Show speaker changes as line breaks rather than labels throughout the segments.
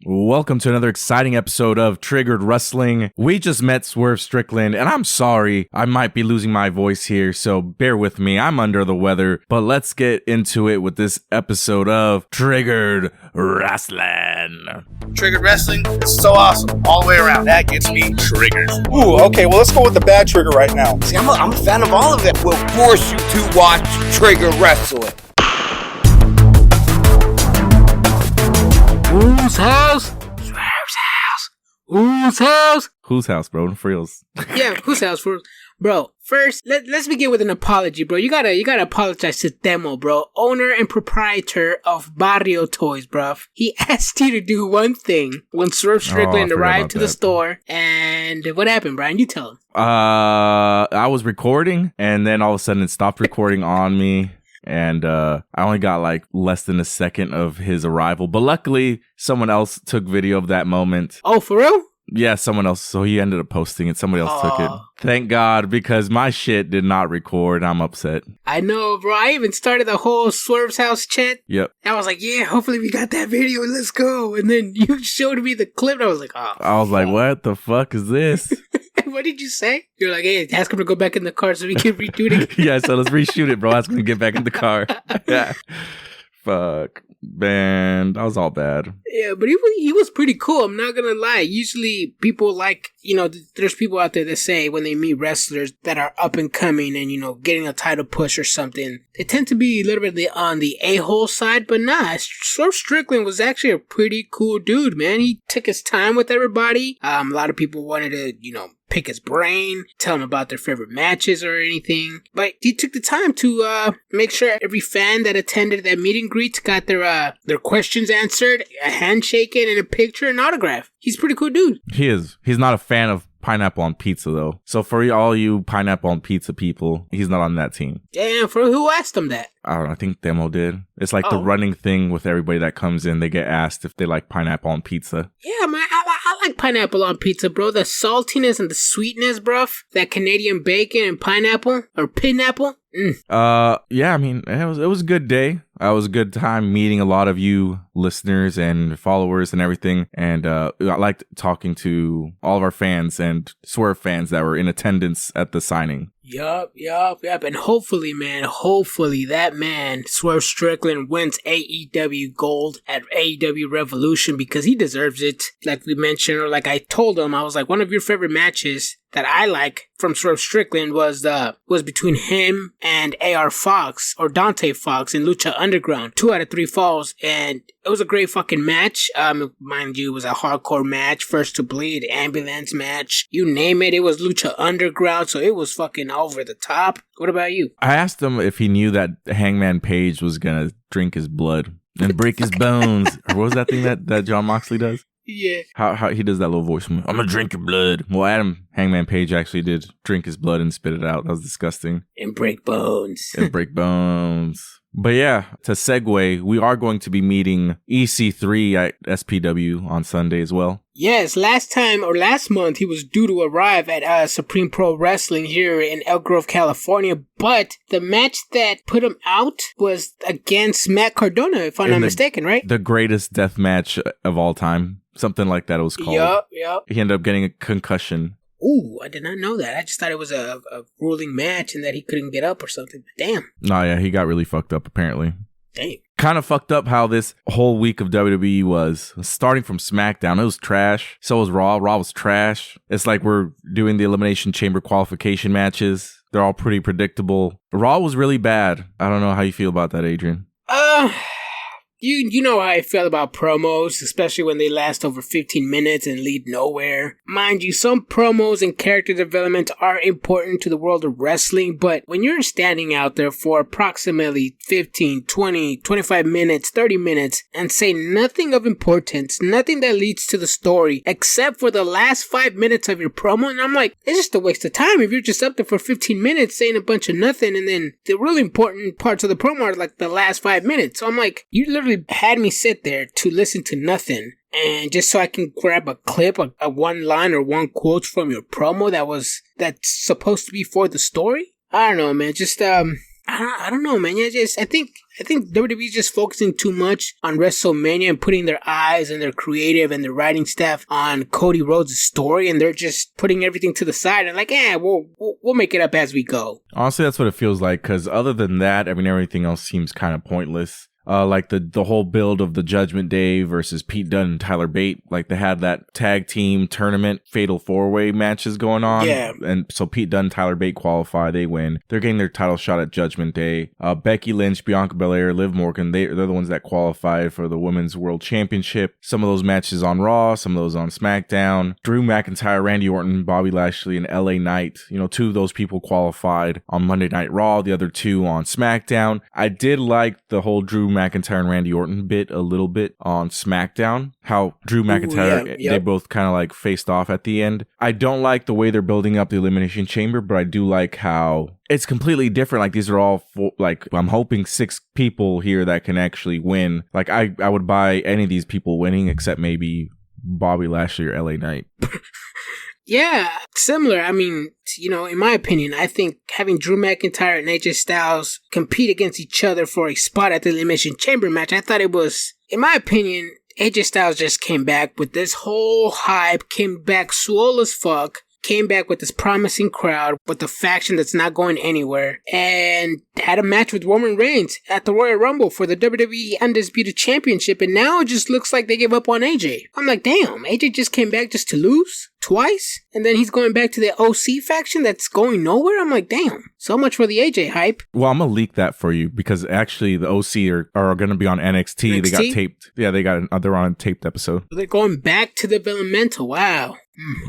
Welcome to another exciting episode of Triggered Wrestling. We just met Swerve Strickland, and I'm sorry, I might be losing my voice here, so bear with me. I'm under the weather, but let's get into it with this episode of Triggered Wrestling.
Triggered Wrestling is so awesome all the way around. That gets me triggered.
Ooh, okay, well, let's go with the bad trigger right now.
See, I'm a fan of all of it.
We'll force you to watch Triggered Wrestling.
Whose house? Swerve's house. Whose house?
Whose house, bro? Frills.
Yeah, whose house? Bro, first, let's begin with an apology, bro. You gotta apologize to Demo, bro. Owner and proprietor of Barrio Toys, bro. He asked you to do one thing when Swerve Strickland arrived to the store. And what happened, Brian? You tell him.
I was recording, and then all of a sudden it stopped recording on me. And I only got like less than a second of his arrival. But luckily, someone else took video of that moment.
Oh, for real?
Yeah, someone else. So he ended up posting it. Somebody else took it. Thank God, because my shit did not record. I'm upset.
I know, bro. I even started the whole Swerve's house chant.
Yep.
I was like, yeah, hopefully we got that video. Let's go. And then you showed me the clip. And I was like, oh.
I was like, what the fuck is this?
What did you say? You're like, hey, ask him to go back in the car so we can redo it.
Yeah, so let's reshoot it, bro. Ask him to get back in the car. Yeah. Fuck. Man, that was all bad.
Yeah, but he was pretty cool. I'm not gonna lie. Usually people like, there's people out there that say when they meet wrestlers that are up and coming and, getting a title push or something, they tend to be a little bit on the a-hole side, but nah, Swerve Strickland was actually a pretty cool dude, man. He took his time with everybody. A lot of people wanted to, pick his brain, tell him about their favorite matches or anything. But he took the time to make sure every fan that attended that meet and greet got their questions answered, a handshake and a picture and autograph. He's a pretty cool dude.
He is. He's not a fan of pineapple on pizza, though. So for all you pineapple on pizza people, he's not on that team.
Damn, for who asked him that?
I don't know. I think Demo did. It's like the running thing with everybody that comes in. They get asked if they like pineapple on pizza.
Yeah, man. I like pineapple on pizza, bro. The saltiness and the sweetness, bro. That Canadian bacon and pineapple or pineapple.
Yeah, I mean, it was a good day. It was a good time meeting a lot of you listeners and followers and everything. And I liked talking to all of our fans and Swerve fans that were in attendance at the signing.
Yup. And hopefully that man, Swerve Strickland, wins AEW Gold at AEW Revolution because he deserves it. Like we mentioned, or like I told him, I was like, one of your favorite matches that I like from Swerve Strickland was between him and AR Fox or Dante Fox in Lucha Underground. 2 out of 3 falls, and it was a great fucking match. Mind you, it was a hardcore match, first to bleed, ambulance match, you name it. It was Lucha Underground, so it was fucking over the top. What about you?
I asked him if he knew that Hangman Page was gonna drink his blood and break his bones. Or what was that thing that John Moxley does?
Yeah.
How he does that little voice. I'm gonna drink your blood. Well, Adam Hangman Page actually did drink his blood and spit it out. That was disgusting.
And break bones.
But yeah, to segue, we are going to be meeting EC3 at SPW on Sunday as well.
Yes, last month he was due to arrive at Supreme Pro Wrestling here in Elk Grove, California, but the match that put him out was against Matt Cardona, if I'm not mistaken, right?
The greatest death match of all time. Something like that it was called.
Yup.
He ended up getting a concussion.
Ooh, I did not know that. I just thought it was a grueling match and that he couldn't get up or something. Damn.
No, yeah, he got really fucked up apparently.
Damn.
Kind of fucked up how this whole week of WWE was. Starting from SmackDown, it was trash. So was Raw. Raw was trash. It's like we're doing the Elimination Chamber qualification matches. They're all pretty predictable. Raw was really bad. I don't know how you feel about that, Adrian.
You know how I feel about promos, especially when they last over 15 minutes and lead nowhere. Mind you, some promos and character development are important to the world of wrestling, but when you're standing out there for approximately 15, 20, 25 minutes, 30 minutes, and say nothing of importance, nothing that leads to the story, except for the last 5 minutes of your promo, and I'm like, it's just a waste of time if you're just up there for 15 minutes saying a bunch of nothing, and then the really important parts of the promo are like the last 5 minutes. So I'm like, you literally had me sit there to listen to nothing, and just so I can grab a clip, a one line or one quote from your promo that's supposed to be for the story. I don't know, man. Just I don't know, man. I think WWE is just focusing too much on WrestleMania and putting their eyes and their creative and their writing staff on Cody Rhodes' story, and they're just putting everything to the side and like, we'll make it up as we go.
Honestly, that's what it feels like, because other than that, I mean, everything else seems kind of pointless. Like the whole build of the Judgment Day versus Pete Dunne and Tyler Bate, like they had that tag team tournament fatal 4-way matches going on.
Yeah.
And so Pete Dunne, Tyler Bate qualify, they win. They're getting their title shot at Judgment Day. Becky Lynch, Bianca Belair, Liv Morgan, they're the ones that qualified for the Women's World Championship. Some of those matches on Raw, some of those on SmackDown. Drew McIntyre, Randy Orton, Bobby Lashley, and LA Knight. You know, 2 of those people qualified on Monday Night Raw, the other 2 on SmackDown. I did like the whole Drew McIntyre and Randy Orton bit a little bit on SmackDown. How Drew McIntyre, they both kind of like faced off at the end. I don't like the way they're building up the Elimination Chamber, but I do like how it's completely different. Like these are all like, I'm hoping 6 people here that can actually win. Like I would buy any of these people winning except maybe Bobby Lashley or LA Knight.
Yeah, similar. I mean, you know, in my opinion, I think having Drew McIntyre and AJ Styles compete against each other for a spot at the Elimination Chamber match, I thought it was, in my opinion, AJ Styles just came back with this whole hype, came back swole as fuck, came back with this promising crowd, with the faction that's not going anywhere, and had a match with Roman Reigns at the Royal Rumble for the WWE Undisputed Championship, and now it just looks like they gave up on AJ. I'm like, damn, AJ just came back just to lose? Twice? And then he's going back to the OC faction that's going nowhere? I'm like, damn, so much for the AJ hype.
Well, I'm going to leak that for you because actually the OC are going to be on NXT. They got taped. Yeah, they're on a taped episode.
They're going back to developmental. Wow.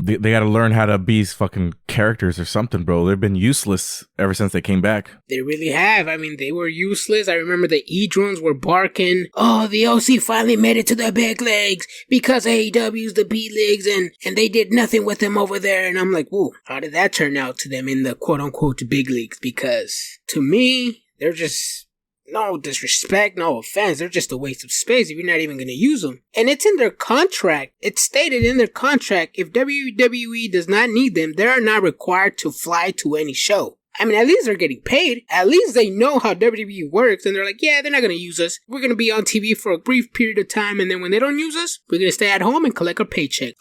They got to learn how to be fucking characters or something, bro. They've been useless ever since they came back.
They really have. I mean, they were useless. I remember the E-drones were barking, oh, the OC finally made it to the big leagues because AEW's the B leagues and they did nothing with them over there. And I'm like, whoa, how did that turn out to them in the quote-unquote big leagues? Because to me, they're just, no disrespect, no offense, they're just a waste of space if you're not even going to use them. And it's in their contract. It's stated in their contract, if WWE does not need them, they are not required to fly to any show. I mean, at least they're getting paid. At least they know how WWE works. And they're like, yeah, they're not going to use us. We're going to be on TV for a brief period of time. And then when they don't use us, we're going to stay at home and collect our paycheck.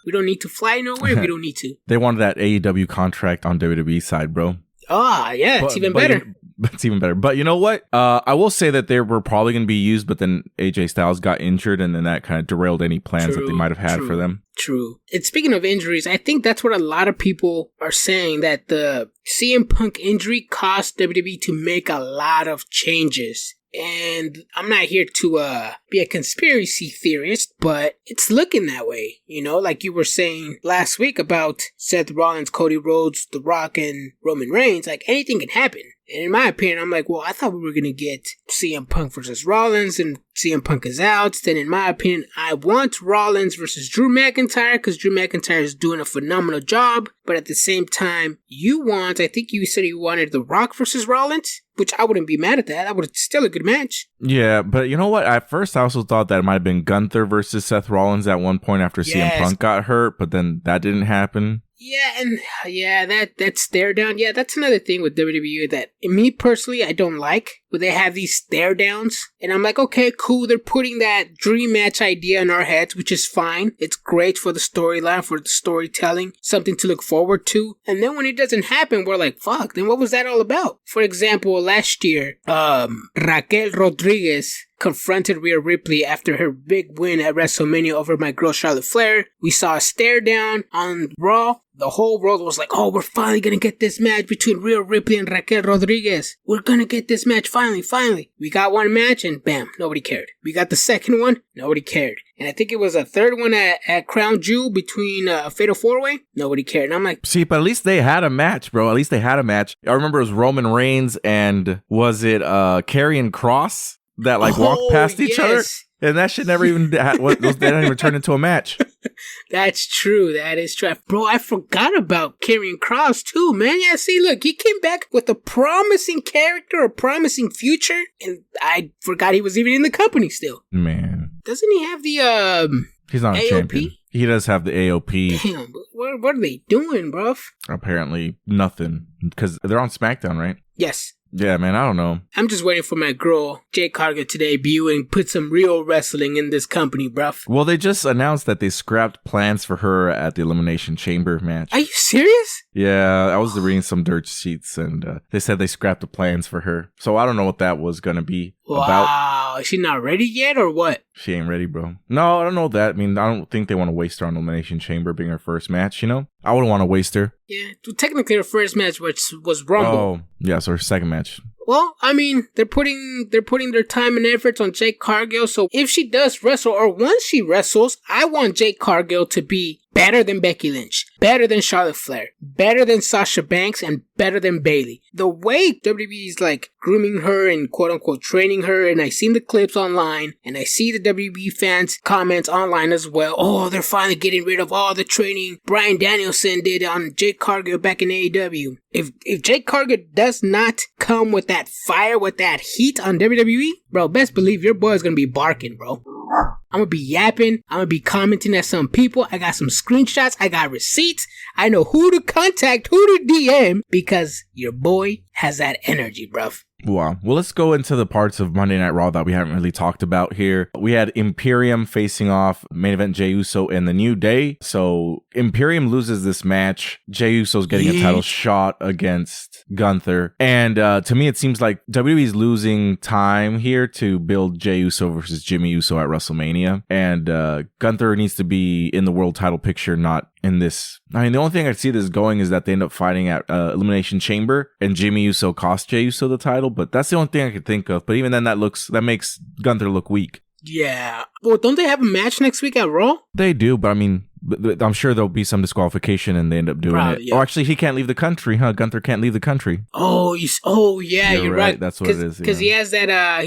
We don't need to fly nowhere. We don't need to.
They wanted that AEW contract on WWE side, bro.
Ah, yeah, it's even better.
It's even better. But you know what? I will say that they were probably going to be used, but then AJ Styles got injured, and then that kind of derailed any plans that they might have had for them.
True. And speaking of injuries, I think that's what a lot of people are saying, that the CM Punk injury caused WWE to make a lot of changes. And I'm not here to be a conspiracy theorist, but it's looking that way. You know, like you were saying last week about Seth Rollins, Cody Rhodes, The Rock, and Roman Reigns. Like, anything can happen. And in my opinion, I'm like, well, I thought we were going to get CM Punk versus Rollins, and CM Punk is out. Then in my opinion, I want Rollins versus Drew McIntyre, because Drew McIntyre is doing a phenomenal job. But at the same time, I think you said you wanted The Rock versus Rollins, which I wouldn't be mad at that. That would still a good match.
Yeah, but you know what? At first, I also thought that it might have been Gunther versus Seth Rollins at one point after CM Punk got hurt, but then that didn't happen.
Yeah, that stare down. Yeah, that's another thing with WWE that me personally I don't like, where they have these stare downs, and I'm like, okay, cool. They're putting that dream match idea in our heads, which is fine. It's great for the storyline, for the storytelling, something to look forward to. And then when it doesn't happen, we're like, fuck. Then what was that all about? For example, last year, Raquel Rodriguez confronted Rhea Ripley after her big win at WrestleMania over my girl Charlotte Flair. We saw a stare down on Raw. The whole world was like, oh, we're finally going to get this match between Rhea Ripley and Raquel Rodriguez. We're going to get this match finally. We got one match and bam, nobody cared. We got the second one, nobody cared. And I think it was a third one at Crown Jewel between a Fatal 4-Way. Nobody cared. And I'm like,
see, but at least they had a match, bro. At least they had a match. I remember it was Roman Reigns and was it Karrion Kross that walked past each other? And that shit never even, they didn't even turn into a match.
That's true. That is true. Bro, I forgot about Karrion Kross too, man. Yeah, see, look, he came back with a promising character, a promising future, and I forgot he was even in the company still.
Man.
Doesn't he have the,
he's not a champion. He does have the AOP.
Damn, what are they doing, bruv?
Apparently nothing, because they're on SmackDown, right?
Yes.
Yeah, man, I don't know.
I'm just waiting for my girl, Jade Cargill, to debut and put some real wrestling in this company, bruv.
Well, they just announced that they scrapped plans for her at the Elimination Chamber match.
Are you serious?
Yeah, I was reading some dirt sheets, and they said they scrapped the plans for her. So I don't know what that was going to be about.
Wow, is she not ready yet or what?
She ain't ready, bro. No, I don't know that. I mean, I don't think they want to waste her on Elimination Chamber being her first match, you know? I wouldn't want to waste her.
Yeah, technically her first match was Rumble.
Oh, yeah, so her second match.
Well, I mean, they're putting their time and efforts on Jade Cargill, so if she does wrestle, or once she wrestles, I want Jade Cargill to be better than Becky Lynch, better than Charlotte Flair, better than Sasha Banks, and better than Bayley. The way WWE is like grooming her and quote unquote training her, and I've seen the clips online, and I see the WWE fans comments online as well. Oh, they're finally getting rid of all the training Bryan Danielson did on Jade Cargill back in AEW. If Jade Cargill does not come with that fire, with that heat on WWE, bro, best believe your boy is gonna be barking, bro. I'm gonna be yapping. I'm gonna be commenting at some people. I got some screenshots. I got receipts. I know who to contact, who to DM, because your boy has that energy, bruv.
Wow. Well, let's go into the parts of Monday Night Raw that we haven't really talked about here. We had Imperium facing off main event Jey Uso and The New Day. So Imperium loses this match. Jey Uso's getting a title shot against Gunther. And to me, it seems like WWE's losing time here to build Jey Uso versus Jimmy Uso at WrestleMania. And Gunther needs to be in the world title picture, not in this. I mean, the only thing I see this going is that they end up fighting at Elimination Chamber and Jimmy Uso cost Jey Uso the title, but that's the only thing I could think of. But even then, that makes Gunther look weak.
Yeah. Well, don't they have a match next week at Raw?
They do, but I mean, I'm sure there'll be some disqualification and they end up doing it. Yeah. Oh, actually, he can't leave the country, huh? Gunther can't leave the country.
Oh, yeah, you're right.
That's what it is.
Because he has that, I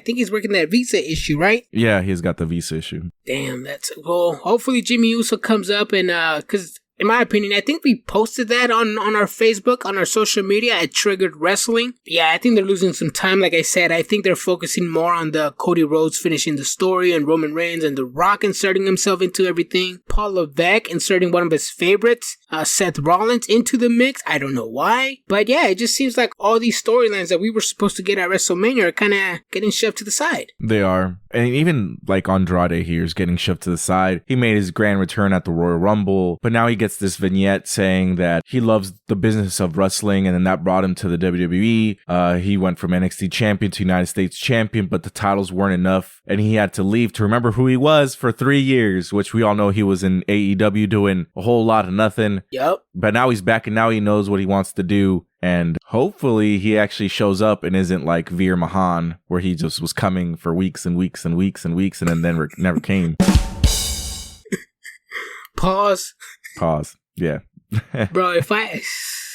think he's working that visa issue, right?
Yeah, he's got the visa issue.
Damn, well, hopefully Jimmy Uso comes up and, because in my opinion, I think we posted that on our Facebook, on our social media at Triggered Wrestling. Yeah, I think they're losing some time. Like I said, I think they're focusing more on the Cody Rhodes finishing the story and Roman Reigns and The Rock inserting himself into everything. Paul Levesque inserting one of his favorites, Seth Rollins, into the mix. I don't know why. But yeah, it just seems like all these storylines that we were supposed to get at WrestleMania are kind of getting shoved to the side.
They are. And even like Andrade here is getting shoved to the side. He made his grand return at the Royal Rumble, but now he gets this vignette saying that he loves the business of wrestling, and then that brought him to the WWE. He went from NXT champion to United States champion, but the titles weren't enough, and he had to leave to remember who he was for 3 years, which we all know he was in AEW doing a whole lot of nothing.
Yep.
But now he's back, and now he knows what he wants to do. And hopefully he actually shows up and isn't like Veer Mahan, where he just was coming for weeks and weeks and weeks and weeks and then never came.
Pause.
Yeah.
Bro, if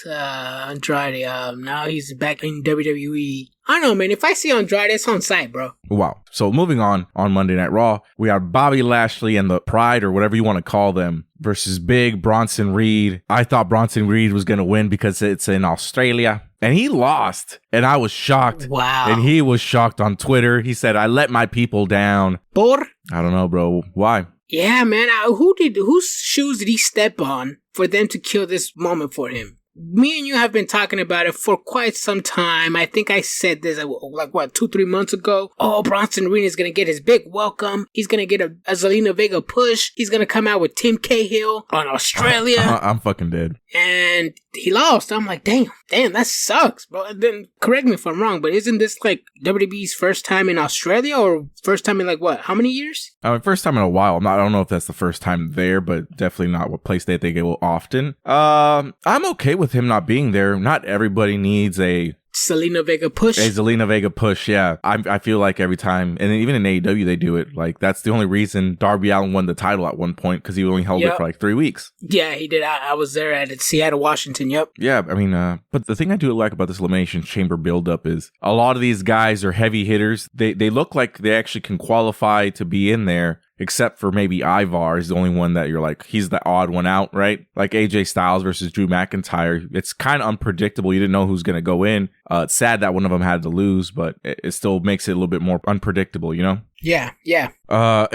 Andrade, now he's back in WWE. I don't know, man. If I see Andrade, it's on site, bro.
Wow. So moving on Monday Night Raw, we have Bobby Lashley and the Pride, or whatever you want to call them, versus Big Bronson Reed. I thought Bronson Reed was going to win because it's in Australia. And he lost. And I was shocked.
Wow.
And he was shocked on Twitter. He said, I let my people down.
Por?
I don't know, bro. Why?
Yeah, man. Whose shoes did he step on for them to kill this moment for him? Me and you have been talking about it for quite some time. I think I said this like 2-3 months ago. Oh, Bronson Reed is going to get his big welcome. He's going to get a Zelina Vega push. He's going to come out with Tim Cahill on Australia.
I'm fucking dead.
And he lost. I'm like, damn, that sucks, bro. Then correct me if I'm wrong, but isn't this like WWE's first time in Australia, or first time in like what? How many years?
First time in a while. I don't know if that's the first time there, but definitely not a place that they go often. I'm okay with him not being there. Not everybody needs a
Zelina Vega push.
A Zelina Vega push, yeah. I feel like every time, and even in AEW they do it. Like that's the only reason Darby Allin won the title at one point, because he only held it for like 3 weeks.
Yeah, he did. I was there at Seattle, Washington. Yep.
Yeah, I mean, but the thing I do like about this Elimination Chamber buildup is a lot of these guys are heavy hitters. They look like they actually can qualify to be in there. Except for maybe Ivar is the only one that you're like, he's the odd one out, right? Like AJ Styles versus Drew McIntyre. It's kind of unpredictable. You didn't know who's going to go in. It's sad that one of them had to lose, but it still makes it a little bit more unpredictable, you know?
Yeah.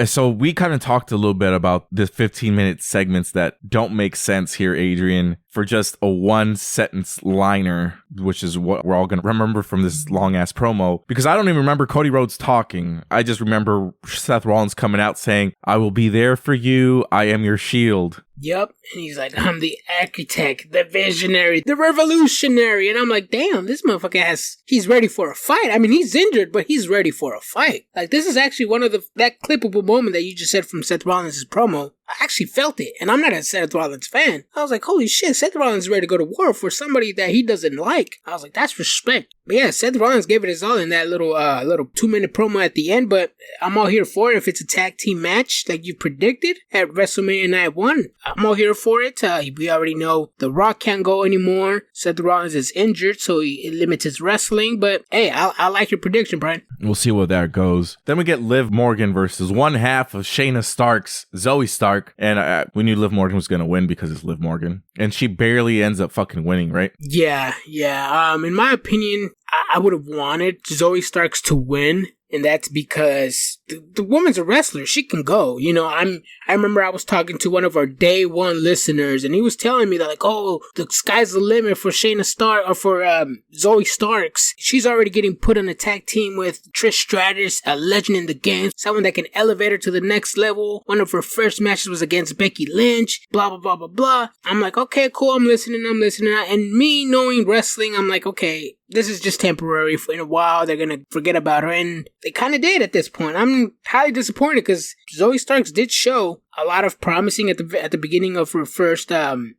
So we kind of talked a little bit about the 15-minute segments that don't make sense here, Adrian, for just a one-sentence liner, which is what we're all going to remember from this long-ass promo. Because I don't even remember Cody Rhodes talking. I just remember Seth Rollins coming out saying, "I will be there for you. I am your shield."
Yep. And he's like, "I'm the architect, the visionary, the revolutionary." And I'm like, damn, this motherfucker he's ready for a fight. I mean, he's injured, but he's ready for a fight. Like, this is actually one of that clippable moment that you just said from Seth Rollins' promo. I actually felt it, and I'm not a Seth Rollins fan. I was like, holy shit, Seth Rollins is ready to go to war for somebody that he doesn't like. I was like, that's respect. But yeah, Seth Rollins gave it his all in that little 2-minute promo at the end, but I'm all here for it. If it's a tag team match like you predicted at WrestleMania Night 1, I'm all here for it. We already know The Rock can't go anymore. Seth Rollins is injured, so it limits his wrestling, but hey, I like your prediction, Brian.
We'll see where that goes. Then we get Liv Morgan versus one half of Shayna Stark's Zoe Stark. And we knew Liv Morgan was going to win because it's Liv Morgan. And she barely ends up fucking winning, right?
Yeah. In my opinion, I would have wanted Zoe Starks to win. And that's because the woman's a wrestler. She can go. You know, I remember I was talking to one of our day one listeners, and he was telling me that, like, oh, the sky's the limit for Shayna Stark, or for Zoe Starks. She's already getting put on a tag team with Trish Stratus, a legend in the game, someone that can elevate her to the next level. One of her first matches was against Becky Lynch, blah, blah, blah, blah, blah. I'm like, okay, cool, I'm listening. And me knowing wrestling, I'm like, okay, this is just temporary. In a while, they're going to forget about her. And they kind of did at this point. I'm highly disappointed because Zoe Starks did show a lot of promising at the beginning of her first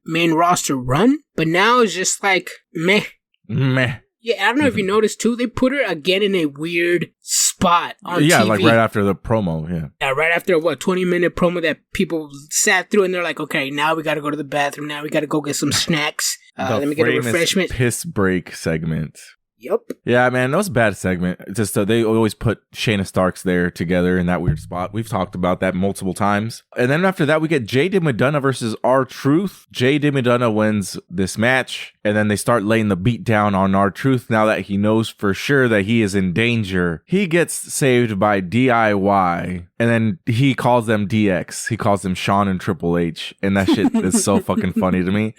main roster run. But now it's just like, meh. Yeah, I don't know if you noticed too, they put her again in a weird spot on TV.
Yeah, like right after the promo, yeah.
Yeah, right after 20-minute promo that people sat through, and they're like, okay, now we gotta go to the bathroom, now we gotta go get some snacks. Let me get a refreshment.
Piss break segment.
Yep.
Yeah, man, that was a bad segment. Just they always put Shayna Starks there together in that weird spot. We've talked about that multiple times. And then after that, we get JD McDonough versus R-Truth. JD McDonough wins this match, and then they start laying the beat down on R-Truth now that he knows for sure that he is in danger. He gets saved by DIY, and then he calls them DX. He calls them Shawn and Triple H, and that shit is so fucking funny to me.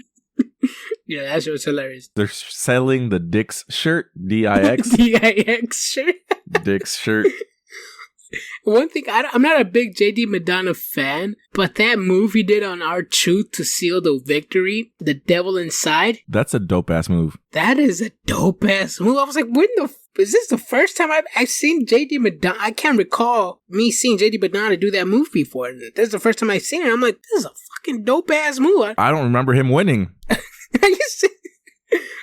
Yeah, that shit was hilarious.
They're selling the Dick's shirt, D-I-X.
D-I-X shirt.
Dick's shirt.
One thing, I'm not a big JD McDonough fan, but that move he did on R-Truth to seal the victory, the devil inside.
That's a dope-ass move.
That is a dope-ass move. I was like, is this the first time I've seen JD McDonough? I can't recall me seeing JD McDonough do that move before. This is the first time I've seen it. I'm like, this is a fucking dope-ass move.
I don't remember him winning.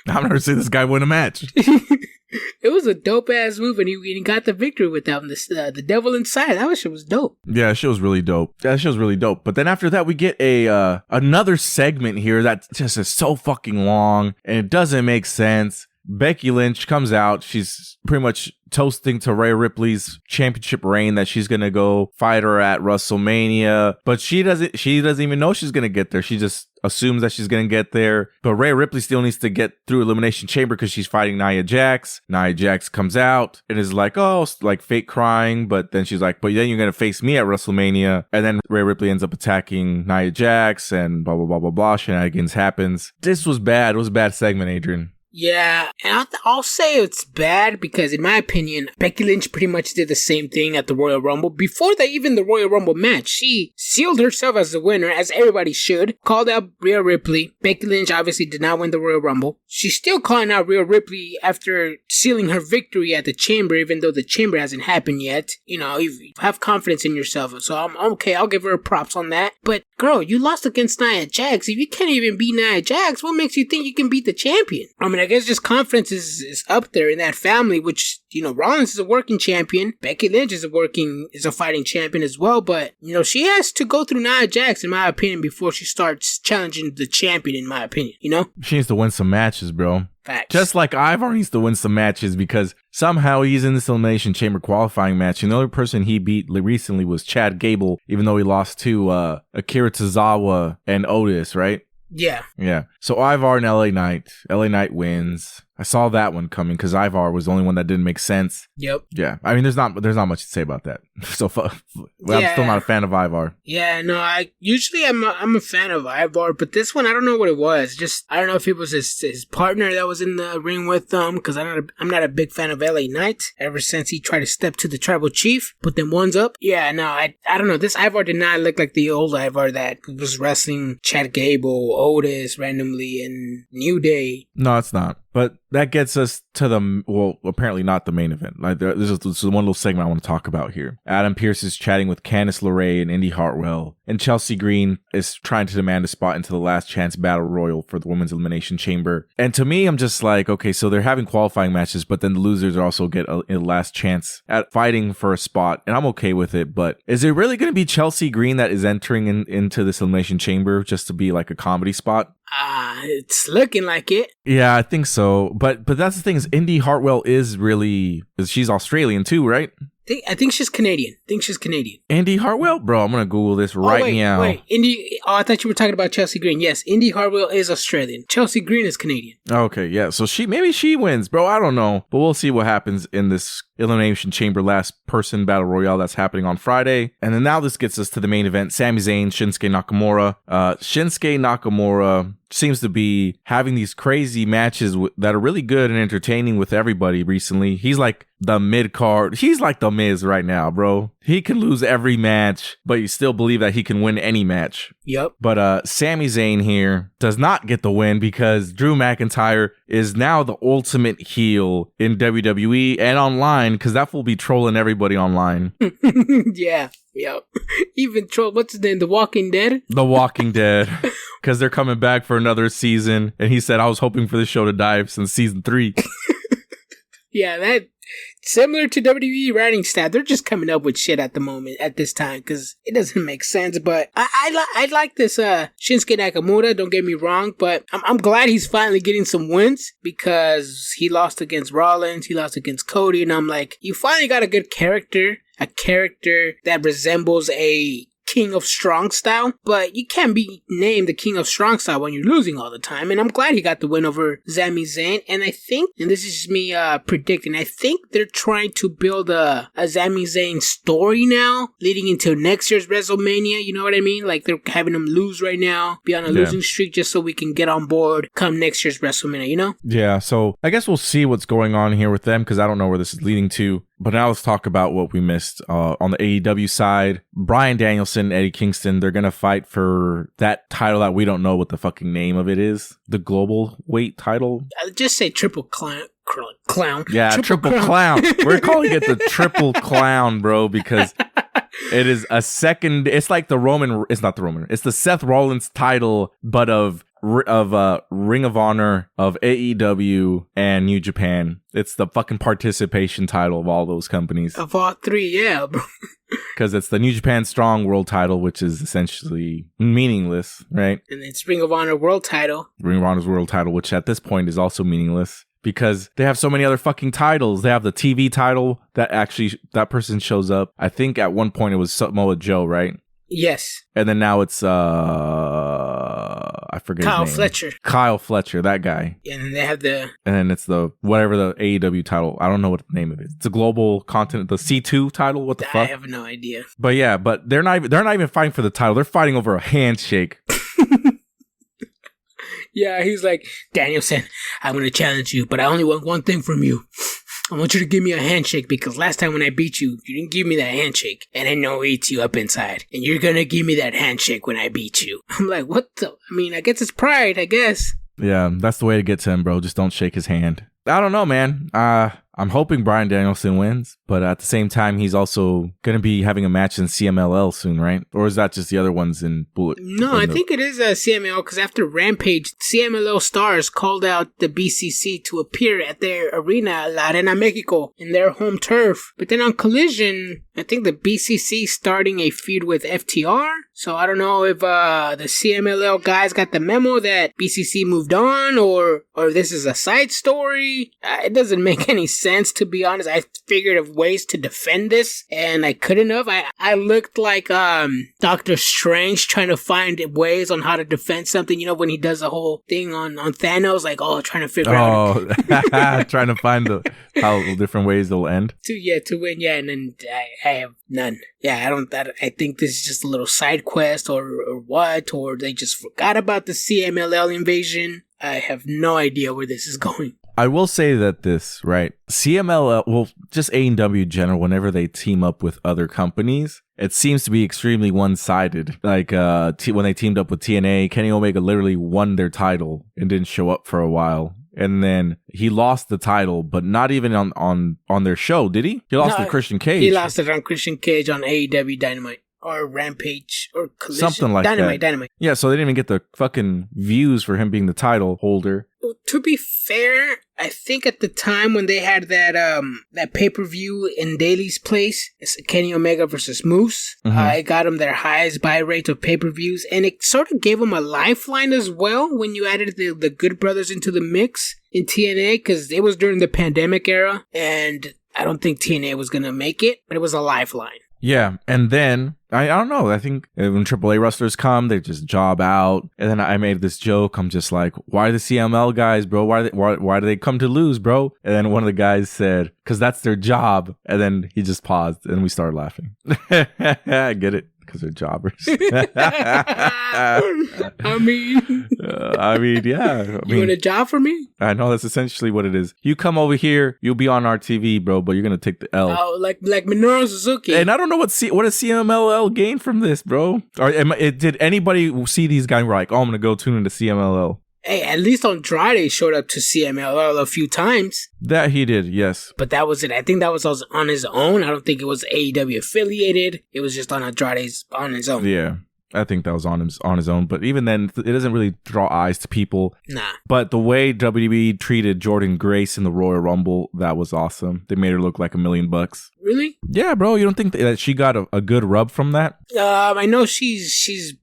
I've never seen this guy win a match.
It was a dope-ass move, and he got the victory with that. The devil inside. That shit was dope.
Yeah, that shit was really dope. But then after that, we get another segment here that just is so fucking long, and it doesn't make sense. Becky Lynch comes out. She's pretty much toasting to Rhea Ripley's championship reign that she's gonna go fight her at WrestleMania, but she doesn't even know she's gonna get there. She just assumes that she's gonna get there. But Rhea Ripley still needs to get through Elimination Chamber because she's fighting Nia Jax. Nia Jax comes out and is like, oh, like fake crying, but then she's like, but then you're gonna face me at WrestleMania. And then Rhea Ripley ends up attacking Nia Jax and blah blah blah blah blah. Shenanigans happens. This was bad. It was a bad segment, Adrian.
Yeah, and I'll say it's bad because, in my opinion, Becky Lynch pretty much did the same thing at the Royal Rumble. Before even the Royal Rumble match, she sealed herself as the winner, as everybody should, called out Rhea Ripley. Becky Lynch obviously did not win the Royal Rumble. She's still calling out Rhea Ripley after sealing her victory at the Chamber, even though the Chamber hasn't happened yet. You know, you have confidence in yourself, so I'm okay, I'll give her props on that. But, girl, you lost against Nia Jax. If you can't even beat Nia Jax, what makes you think you can beat the champion? I mean, I guess just confidence is up there in that family, which, you know, Rollins is a working champion. Becky Lynch is a fighting champion as well, but, you know, she has to go through Nia Jax, in my opinion, before she starts challenging the champion, in my opinion, you know?
She needs to win some matches, bro.
Facts.
Just like Ivar needs to win some matches because somehow he's in this Elimination Chamber qualifying match. And the other person he beat recently was Chad Gable, even though he lost to Akira Tozawa and Otis, right?
Yeah.
So Ivar and LA Knight. LA Knight wins. I saw that one coming because Ivar was the only one that didn't make sense.
Yep.
Yeah, I mean, there's not much to say about that. So, I'm still not a fan of Ivar.
Yeah, no, I'm a fan of Ivar, but this one I don't know what it was. Just I don't know if it was his partner that was in the ring with him, because I'm not a big fan of LA Knight ever since he tried to step to the tribal chief, put them ones up. Yeah, no, I don't know. This Ivar did not look like the old Ivar that was wrestling Chad Gable, Otis randomly, and New Day.
No, it's not. But that gets us to apparently not the main event. Like, this is one little segment I want to talk about here. Adam Pearce is chatting with Candice LeRae and Indy Hartwell, and Chelsea Green is trying to demand a spot into the Last Chance Battle Royal for the Women's Elimination Chamber. And to me, I'm just like, okay, so they're having qualifying matches, but then the losers also get a last chance at fighting for a spot, and I'm okay with it. But is it really going to be Chelsea Green that is entering into this Elimination Chamber just to be like a comedy spot?
It's looking like it.
Yeah, I think so. But that's the thing is, Indy Hartwell she's Australian too, right?
I think she's Canadian.
Indy Hartwell? Bro, I'm going to Google this now.
Wait. I thought you were talking about Chelsea Green. Yes, Indy Hartwell is Australian. Chelsea Green is Canadian.
Okay, yeah. So maybe she wins, bro. I don't know. But we'll see what happens in this Elimination Chamber last person battle royale that's happening on Friday. And then now this gets us to the main event. Sami Zayn, Shinsuke Nakamura. Shinsuke Nakamura seems to be having these crazy matches that are really good and entertaining with everybody recently. He's like the mid-card. He's like the Miz right now, bro. He can lose every match, but you still believe that he can win any match.
Yep.
But Sami Zayn here does not get the win because Drew McIntyre is now the ultimate heel in WWE and online, because that will be trolling everybody online.
Yeah. Yep. Even troll, what's his name? The Walking Dead?
The Walking Dead. Because they're coming back for another season. And he said, I was hoping for this show to die since season 3.
Yeah, that similar to WWE writing staff. They're just coming up with shit at the moment, at this time, because it doesn't make sense. But I like this Shinsuke Nakamura, don't get me wrong, but I'm glad he's finally getting some wins, because he lost against Rollins, he lost against Cody, and I'm like, you finally got a good character, a character that resembles a King of Strong Style, but you can't be named the King of Strong Style when you're losing all the time. And I'm glad he got the win over Sami Zayn. And I think, and this is just me predicting, I think they're trying to build a Sami Zayn story now, leading into next year's WrestleMania. You know what I mean? Like, they're having him lose right now, be on a losing streak, just so we can get on board come next year's WrestleMania, you know?
Yeah, so I guess we'll see what's going on here with them, because I don't know where this is leading to. But now let's talk about what we missed on the AEW side. Bryan Danielson, Eddie Kingston, they're going to fight for that title that we don't know what the fucking name of it is. The global weight title.
Just say Triple Clown.
Yeah, Triple Clown. We're calling it the Triple Clown, bro, because it is a second. It's like it's not the Roman. It's the Seth Rollins title, but of Ring of Honor, of AEW, and New Japan. It's the fucking participation title of all those companies.
Of all three, yeah, bro.
Because it's the New Japan Strong World title, which is essentially meaningless, right?
And it's Ring of Honor World title.
Ring of Honor's World title, which at this point is also meaningless, because they have so many other fucking titles. They have the TV title that person shows up. I think at one point it was Samoa Joe, right?
Yes.
And then now it's I forget
Kyle
his name.
Fletcher.
Kyle Fletcher, that guy.
And then they have the...
And then it's the whatever the AEW title. I don't know what the name of it is. It's a global continent, the C2 title. What the fuck?
I have no idea.
But yeah, but they're not even fighting for the title. They're fighting over a handshake.
Yeah, he's like, Danielson, I'm going to challenge you, but I only want one thing from you. I want you to give me a handshake, because last time when I beat you, you didn't give me that handshake, and I know it eats you up inside, and you're going to give me that handshake when I beat you. I'm like, what the? I mean, I guess it's pride, I guess.
Yeah, that's the way to get to him, bro. Just don't shake his hand. I don't know, man. I'm hoping Bryan Danielson wins, but at the same time, he's also going to be having a match in CMLL soon, right? Or is that just the other ones in Bullet?
No, I think it is CMLL, because after Rampage, CMLL stars called out the BCC to appear at their arena, La Arena Mexico, in their home turf. But then on Collision, I think the BCC starting a feud with FTR. So I don't know if the CMLL guys got the memo that BCC moved on, or this is a side story. It doesn't make any sense, to be honest. I figured of ways to defend this, and I couldn't have. I looked like Doctor Strange trying to find ways on how to defend something. You know, when he does the whole thing on Thanos, like, trying to figure out.
Trying to find how different ways they'll end.
To win, yeah, and then I have none. Yeah, I think this is just a little side quest or what, or they just forgot about the CMLL invasion. I have no idea where this is going.
I will say that right? CMLL, well, just AEW in general, whenever they team up with other companies, it seems to be extremely one-sided. Like, when they teamed up with TNA, Kenny Omega literally won their title and didn't show up for a while. And then he lost the title, but not even on their show, did he? He lost to Christian Cage.
He lost it on Christian Cage on AEW Dynamite. Or Rampage, or Collision.
Something like that. Dynamite. Yeah, so they didn't even get the fucking views for him being the title holder.
To be fair, I think at the time when they had that pay-per-view in Daly's place, it's Kenny Omega versus Moose, it got them their highest buy rate of pay-per-views, and it sort of gave them a lifeline as well when you added the Good Brothers into the mix in TNA, because it was during the pandemic era, and I don't think TNA was going to make it, but it was a lifeline.
Yeah, and then, I don't know, I think when AAA wrestlers come, they just job out, and then I made this joke, I'm just like, why the CML guys, bro? Why do they come to lose, bro? And then one of the guys said, because that's their job, and then he just paused, and we started laughing. I get it. Because they're jobbers.
I mean,
yeah.
You want a job for me?
I know that's essentially what it is. You come over here, you'll be on our TV, bro, but you're gonna take the L.
Oh, like Minoru Suzuki.
And I don't know what does CMLL gain from this, bro? Or did anybody see these guys and were like, I'm gonna go tune into CMLL?
Hey, at least Andrade showed up to CMLL a few times.
That he did, yes.
But that was it. I think that was on his own. I don't think it was AEW affiliated. It was just on Andrade's on his own.
Yeah, I think that was on his own. But even then, it doesn't really draw eyes to people.
Nah.
But the way WWE treated Jordynne Grace in the Royal Rumble, that was awesome. They made her look like $1 million.
Really?
Yeah, bro. You don't think that she got a good rub from that?
I know she's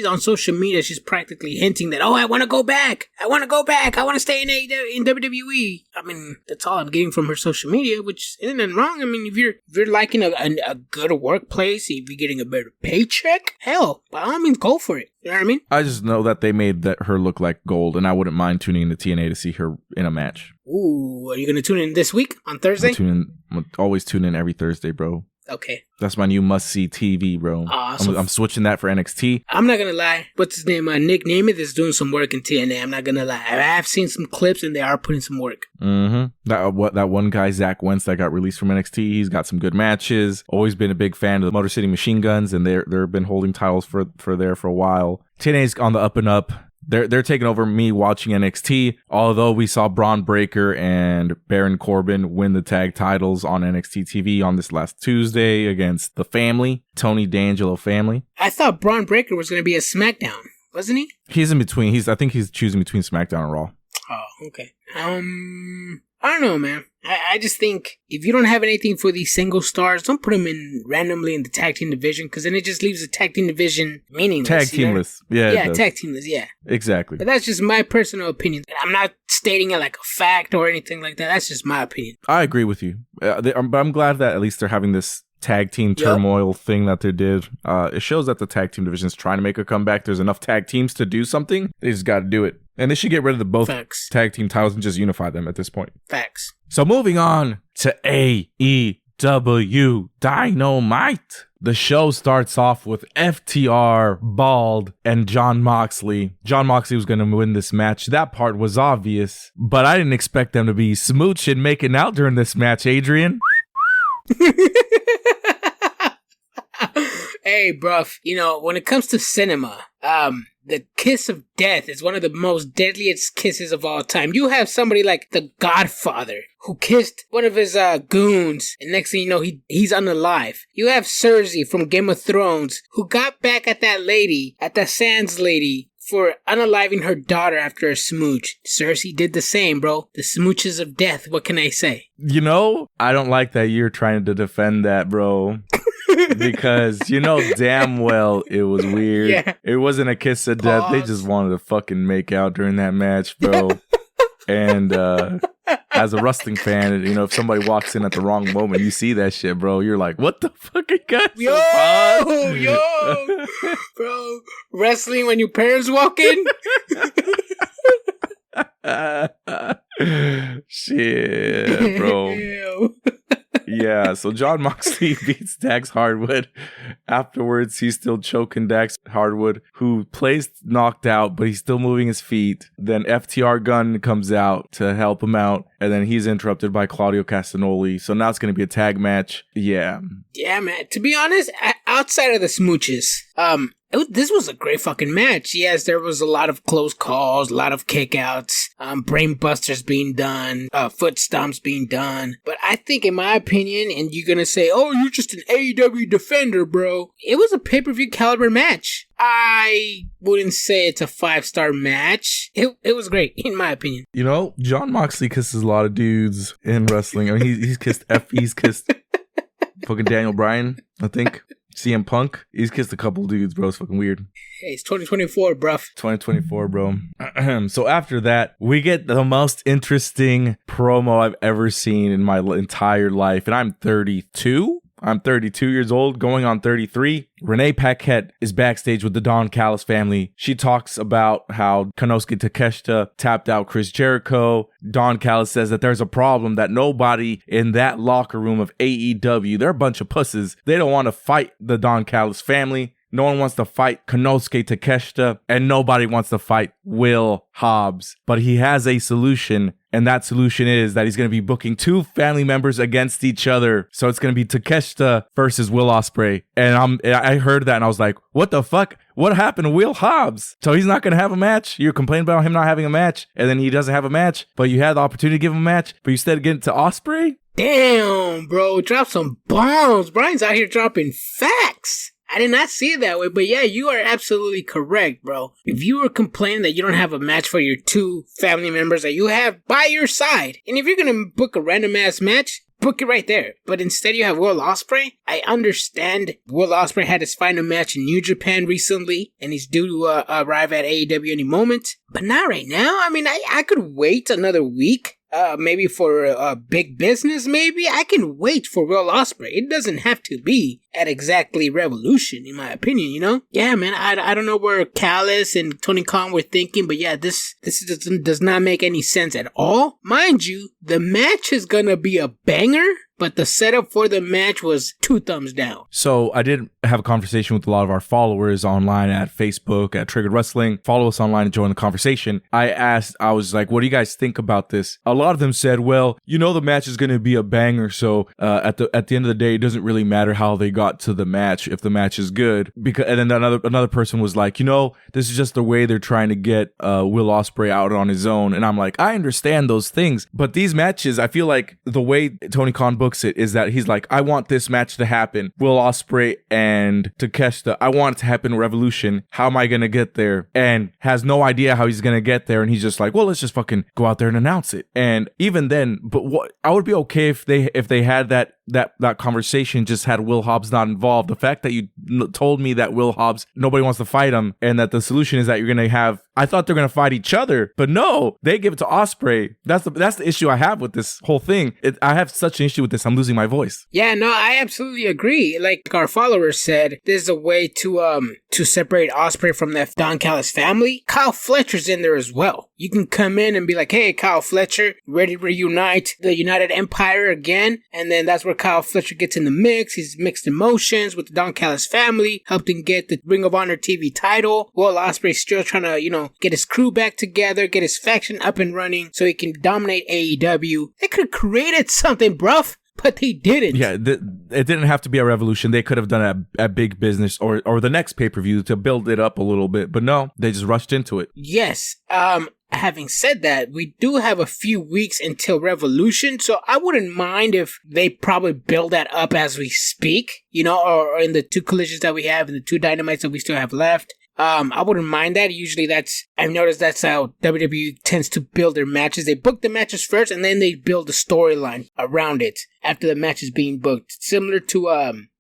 on social media. She's practically hinting that, I want to go back. I want to stay in WWE. I mean, that's all I'm getting from her social media, which isn't nothing wrong. I mean, if you're liking a good workplace, if you're getting a better paycheck, hell, by all means, go for it. You know what I mean?
I just know that they made her look like gold, and I wouldn't mind tuning into TNA to see her in a match.
Ooh, are you going to tune in this week on Thursday?
I'm always tune in every Thursday, bro.
Okay.
That's my new must-see TV, bro.
Awesome.
I'm switching that for NXT.
I'm not going to lie. What's his name? Nick Nemeth is doing some work in TNA. I'm not going to lie. I have seen some clips, and they are putting some work.
Mm-hmm. That one guy, Zach Wentz, that got released from NXT, he's got some good matches. Always been a big fan of the Motor City Machine Guns, and they've been holding titles for there for a while. TNA's on the up and up. They're taking over me watching NXT, although we saw Braun Breaker and Baron Corbin win the tag titles on NXT TV on this last Tuesday against the family, Tony D'Angelo family.
I thought Braun Breaker was going to be a SmackDown, wasn't he?
He's in between. I think he's choosing between SmackDown and Raw.
Oh, okay. I don't know, man. I just think if you don't have anything for these single stars, don't put them in randomly in the tag team division, because then it just leaves the tag team division meaningless.
Tag teamless. Yeah,
tag teamless, yeah.
Exactly.
But that's just my personal opinion. I'm not stating it like a fact or anything like that. That's just my opinion.
I agree with you. But I'm glad that at least they're having this tag team turmoil thing that they did. It shows that the tag team division is trying to make a comeback. There's enough tag teams to do something. They just got to do it. And they should get rid of the both tag team titles and just unify them at this point.
Facts.
So moving on to AEW Dynamite. The show starts off with FTR, Bald, and Jon Moxley. Jon Moxley was going to win this match. That part was obvious, but I didn't expect them to be smooching, making out during this match, Adrian.
Hey, bruv, when it comes to cinema, the kiss of death is one of the most deadliest kisses of all time. You have somebody like the Godfather who kissed one of his goons, and next thing you know, he's unalive. You have Cersei from Game of Thrones who got back at that Sands lady, for unaliving her daughter after a smooch. Cersei did the same, bro. The smooches of death. What can I say?
I don't like that you're trying to defend that, bro. because you know damn well it was weird.
Yeah.
It wasn't a kiss of death. They just wanted to fucking make out during that match, bro. And as a wrestling fan, you know, if somebody walks in at the wrong moment, you see that shit, bro. You're like, what the fuck, guys?
Yo, bro. Wrestling when your parents walk in?
Shit, bro.
Ew.
Yeah, so John Moxley beats Dax Hardwood. Afterwards, he's still choking Dax Hardwood, who plays knocked out, but he's still moving his feet. Then FTR Gunn comes out to help him out, and then he's interrupted by Claudio Castagnoli. So now it's going to be a tag match. Yeah.
Yeah, man. To be honest, outside of the smooches, this was a great fucking match. Yes, there was a lot of close calls, a lot of kickouts, brain busters being done, foot stomps being done. But I think, in my opinion, and you're gonna say, oh, you're just an AEW defender, bro. It was a pay-per-view caliber match. I wouldn't say it's a 5-star match. It was great, in my opinion.
You know, John Moxley kisses a lot of dudes in wrestling. I mean, he's kissed fucking Daniel Bryan, I think. CM Punk, he's kissed a couple dudes, bro. It's fucking weird.
Hey, it's 2024, bruv.
2024, bro. So after that, we get the most interesting promo I've ever seen in my entire life. And I'm 32. I'm 32 years old, going on 33. Renee Paquette is backstage with the Don Callis family. She talks about how Konosuke Takeshita tapped out Chris Jericho. Don Callis says that there's a problem, that nobody in that locker room of AEW, they're a bunch of pusses. They don't want to fight the Don Callis family. No one wants to fight Konosuke Takeshita, and nobody wants to fight Will Hobbs. But he has a solution, and that solution is that he's going to be booking 2 family members against each other. So it's going to be Takeshita versus Will Ospreay. And I heard that, and I was like, what the fuck? What happened to Will Hobbs? So he's not going to have a match? You're complaining about him not having a match, and then he doesn't have a match, but you had the opportunity to give him a match, but you instead get it to Ospreay?
Damn, bro. Drop some bombs. Brian's out here dropping facts. I did not see it that way, but yeah, you are absolutely correct, bro. If you were complaining that you don't have a match for your 2 family members that you have by your side, and if you're gonna book a random ass match, book it right there. But instead you have Will Ospreay. I understand Will Ospreay had his final match in New Japan recently, and he's due to arrive at AEW any moment. But not right now. I mean, I could wait another week. Maybe for big business, maybe. I can wait for Will Ospreay. It doesn't have to be at exactly Revolution, in my opinion, you know? Yeah, man, I don't know where Callis and Tony Khan were thinking, but yeah, this does not make any sense at all. Mind you, the match is gonna be a banger, but the setup for the match was 2 thumbs down.
So I did have a conversation with a lot of our followers online at Facebook, at Triggered Wrestling. Follow us online and join the conversation. I was like, what do you guys think about this? A lot of them said, well, you know, the match is going to be a banger. So at the end of the day, it doesn't really matter how they got to the match if the match is good. And then another person was like, you know, this is just the way they're trying to get Will Ospreay out on his own. And I'm like, I understand those things, but these matches, I feel like the way Tony Khan booked it is that he's like, I want this match to happen. Will Ospreay and Takeshita, I want it to happen Revolution. How am I going to get there? And has no idea how he's going to get there. And he's just like, well, let's just fucking go out there and announce it. And even then, but what I would be okay if they had that conversation, just had Will Hobbs not involved. The fact that you told me that Will Hobbs, nobody wants to fight him, and that the solution is that you're going to have, I thought they're going to fight each other, but no, they give it to Ospreay. That's the issue I have with this whole thing. I have such an issue with this. I'm losing my voice.
Yeah, no, I absolutely agree. Like our followers said, this is a way to separate Ospreay from the Don Callis family. Kyle Fletcher's in there as well. You can come in and be like, hey, Kyle Fletcher, ready to reunite the United Empire again. And then that's where Kyle Fletcher gets in the mix. He's mixed emotions with the Don Callis family, helped him get the Ring of Honor TV title. Will Ospreay's still trying to, get his crew back together, get his faction up and running so he can dominate AEW. They could have created something, bruv. But they didn't.
Yeah, it didn't have to be a Revolution. They could have done a Big Business or the next pay-per-view to build it up a little bit. But no, they just rushed into it.
Yes. Having said that, we do have a few weeks until Revolution, so I wouldn't mind if they probably build that up as we speak, or in the 2 collisions that we have and the 2 Dynamites that we still have left. I wouldn't mind that. Usually I've noticed that's how WWE tends to build their matches. They book the matches first and then they build the storyline around it after the match is being booked. Similar to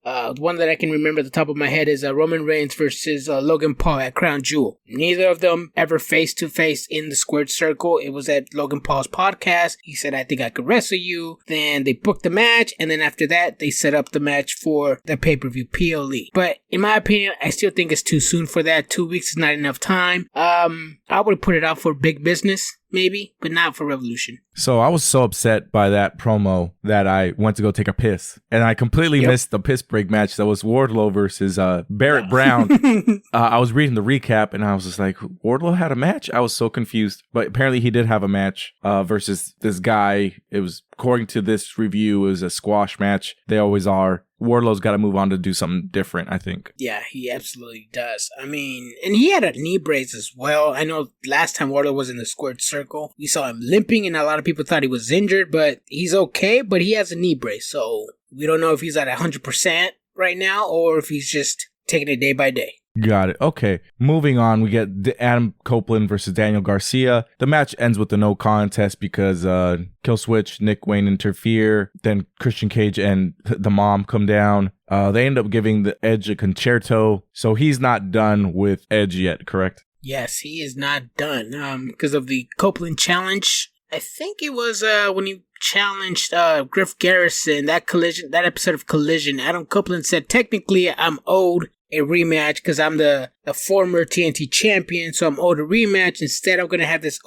One that I can remember at the top of my head is Roman Reigns versus Logan Paul at Crown Jewel. Neither of them ever face-to-face in the squared circle. It was at Logan Paul's podcast. He said, I think I could wrestle you. Then they booked the match, and then after that, they set up the match for the pay-per-view PLE. But in my opinion, I still think it's too soon for that. 2 weeks is not enough time. I would put it out for Big Business, maybe, but not for Revolution.
So I was so upset by that promo that I went to go take a piss. And I completely missed the piss break match that was Wardlow versus Barrett Brown. I was reading the recap and I was just like, Wardlow had a match? I was so confused. But apparently he did have a match versus this guy. It was, according to this review, it was a squash match. They always are. Wardlow's got to move on to do something different, I think.
Yeah, he absolutely does. I mean, and he had a knee brace as well. I know last time Wardlow was in the squared circle, we saw him limping and a lot of people thought he was injured, but he's okay, but he has a knee brace. So we don't know if he's at 100% right now or if he's just taking it day by day.
Got it. Okay. Moving on, we get Adam Copeland versus Daniel Garcia. The match ends with the no contest because Killswitch, Nick Wayne interfere. Then Christian Cage and the mom come down. They end up giving the Edge a concerto. So he's not done with Edge yet, correct?
Yes, he is not done because of the Copeland challenge. I think it was when he challenged Griff Garrison, that episode of Collision. Adam Copeland said, technically, I'm owed a rematch because I'm the former TNT champion, so I'm owed a rematch. Instead, I'm going to have the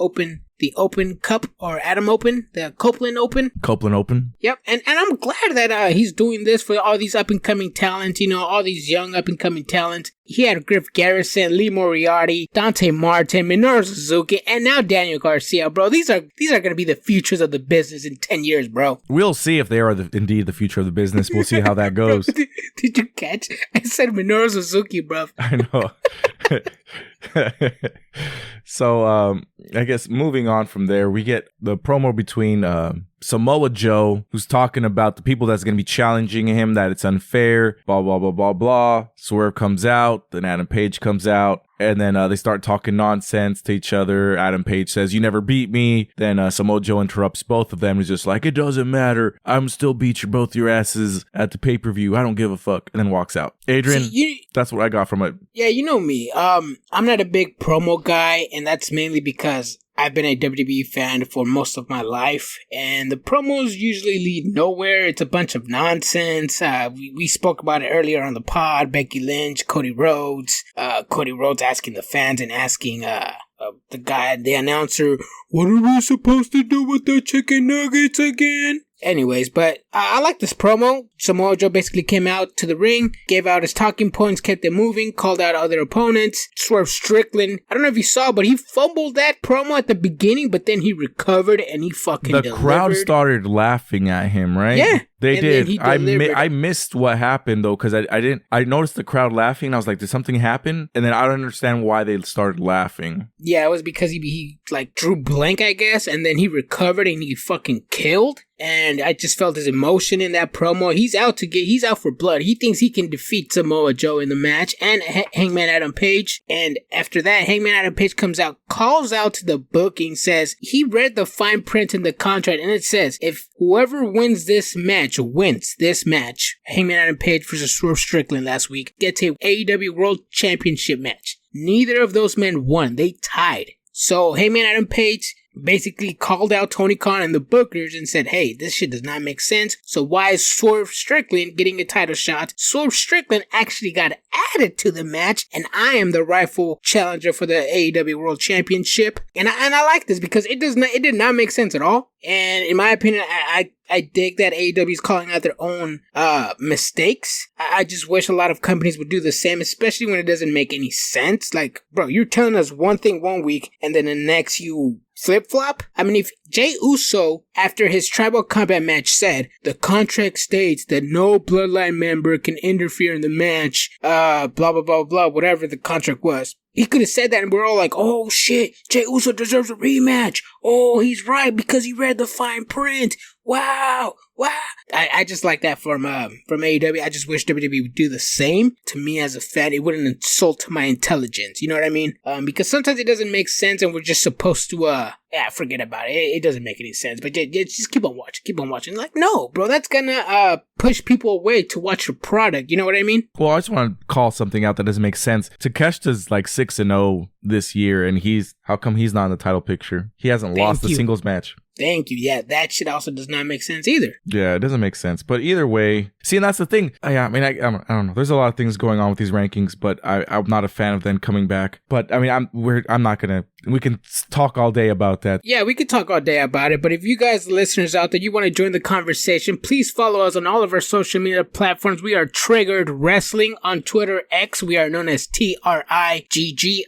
Open Cup, or Adam Open, the Copeland Open.
Copeland Open.
Yep, and I'm glad that he's doing this for all these up-and-coming talents, all these young up-and-coming talents. He had Griff Garrison, Lee Moriarty, Dante Martin, Minoru Suzuki, and now Daniel Garcia, bro. These are going to be the futures of the business in 10 years, bro.
We'll see if they are indeed the future of the business. We'll see how that goes.
Bro, did you catch? I said Minoru Suzuki, bro.
I know. So, I guess moving on from there, we get the promo between Samoa Joe, who's talking about the people that's going to be challenging him, that it's unfair, blah, blah, blah, blah, blah. Swerve comes out, then Adam Page comes out, and then they start talking nonsense to each other. Adam Page says, you never beat me. Then Samoa Joe interrupts both of them. He's just like, it doesn't matter. I'm still beat both your asses at the pay-per-view. I don't give a fuck. And then walks out. Adrian, that's what I got from it.
Yeah, you know me. I'm not a big promo guy, and that's mainly because I've been a WWE fan for most of my life, and the promos usually lead nowhere. It's a bunch of nonsense. We spoke about it earlier on the pod. Becky Lynch, Cody Rhodes asking the fans and asking the announcer, what are we supposed to do with the chicken nuggets again? Anyways, but I like this promo. Samoa Joe basically came out to the ring, gave out his talking points, kept it moving, called out other opponents. Swerve Strickland, I don't know if you saw, but he fumbled that promo at the beginning, but then he recovered and he fucking delivered.
The crowd started laughing at him, right?
Yeah.
They did. I missed what happened though, because I noticed the crowd laughing. I was like, did something happen? And then I don't understand why they started laughing. Yeah,
it was because he like drew blank, I guess, and then he recovered and he fucking killed. And I just felt his emotion in that promo. He's out for blood. He thinks he can defeat Samoa Joe in the match and Hangman Adam Page. And after that, Hangman Adam Page comes out, calls out to the booking, says he read the fine print in the contract, and it says, if whoever wins this match, Hangman Adam Page versus Swerve Strickland last week, gets a AEW World Championship match. Neither of those men won. They tied. So Hangman Adam Page basically called out Tony Khan and the bookers and said, hey, this shit does not make sense. So why is Swerve Strickland getting a title shot? Swerve Strickland actually got added to the match, and I am the rightful challenger for the AEW World Championship. And I like this because it did not make sense at all. And in my opinion, I dig that AEW is calling out their own mistakes. I just wish a lot of companies would do the same, especially when it doesn't make any sense. Like, bro, you're telling us one thing one week, and then the next you flip-flop? I mean, if Jey Uso, after his Tribal Combat match, said, the contract states that no Bloodline member can interfere in the match, blah, blah, blah, blah, whatever the contract was. He could have said that and we're all like, oh shit, Jey Uso deserves a rematch. Oh, he's right because he read the fine print. wow. I just like that from AEW. I just wish WWE would do the same. To me as a fan, it wouldn't insult my intelligence. You know what I mean? Because sometimes it doesn't make sense, and we're just supposed to forget about it. It doesn't make any sense. But just keep on watching. Like, no, bro, that's gonna push people away to watch your product. You know what I mean?
Well, I just want to call something out that doesn't make sense. Takeshita's like 6-0 this year, and how come he's not in the title picture? He hasn't lost a singles match.
Thank you. Yeah, that shit also does not make sense either.
Yeah, it doesn't make sense. But either way, see, and that's the thing. I don't know. There's a lot of things going on with these rankings, but I'm not a fan of them coming back. But I mean, I'm not gonna. We can talk all day about that.
Yeah, we could talk all day about it. But if you guys, listeners out there, you want to join the conversation, please follow us on all of our social media platforms. We are Triggered Wrestling on Twitter X. We are known as TRIGG_WRES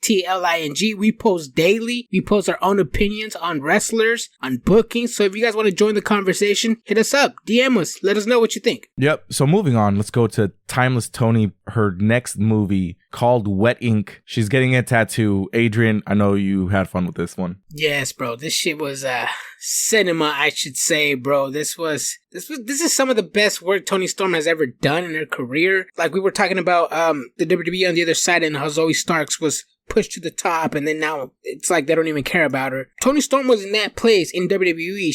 TLING. We post daily. We post our own opinions on wrestlers, on bookings. So if you guys want to join the conversation, hit us up, DM us, let us know what you think.
Yep. So moving on, let's go to Timeless Tony, her next movie called Wet Ink. She's getting a tattoo. Adrian, I know you had fun with this one.
Yes, bro. This shit was cinema, I should say, bro. This is some of the best work Toni Storm has ever done in her career. Like we were talking about the WWE on the other side, and how Zoe Starks was pushed to the top, and then now it's like they don't even care about her. Toni Storm was in that place in WWE.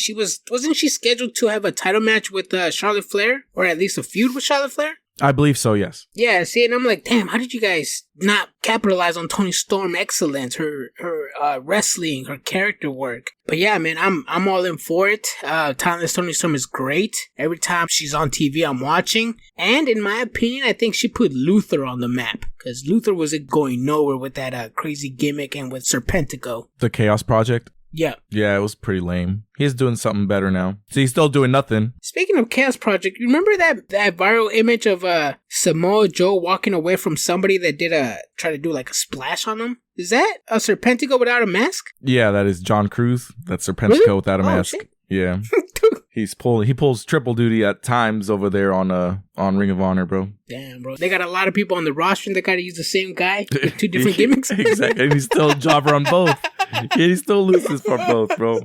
Wasn't she scheduled to have a title match with Charlotte Flair, or at least a feud with Charlotte Flair?
I believe so, yes.
Yeah, see, and I'm like, damn, how did you guys not capitalize on Toni Storm excellence, her wrestling, her character work? But yeah, man, I'm all in for it. Timeless Toni Storm is great. Every time she's on TV, I'm watching. And in my opinion, I think she put Luther on the map, because Luther wasn't going nowhere with that crazy gimmick and with Serpentico.
The Chaos Project?
Yeah.
Yeah, it was pretty lame. He's doing something better now. So he's still doing nothing.
Speaking of Chaos Project, you remember that viral image of Samoa Joe walking away from somebody that try to do like a splash on him? Is that a Serpentico without a mask?
Yeah, that is John Cruz. That's Serpentico really? Without a mask. Shit. Yeah. He pulls triple duty at times over there on Ring of Honor, bro.
Damn, bro. They got a lot of people on the roster that gotta use the same guy with two different gimmicks.
Exactly. And he's still a jobber on both. He still loses for both, bro.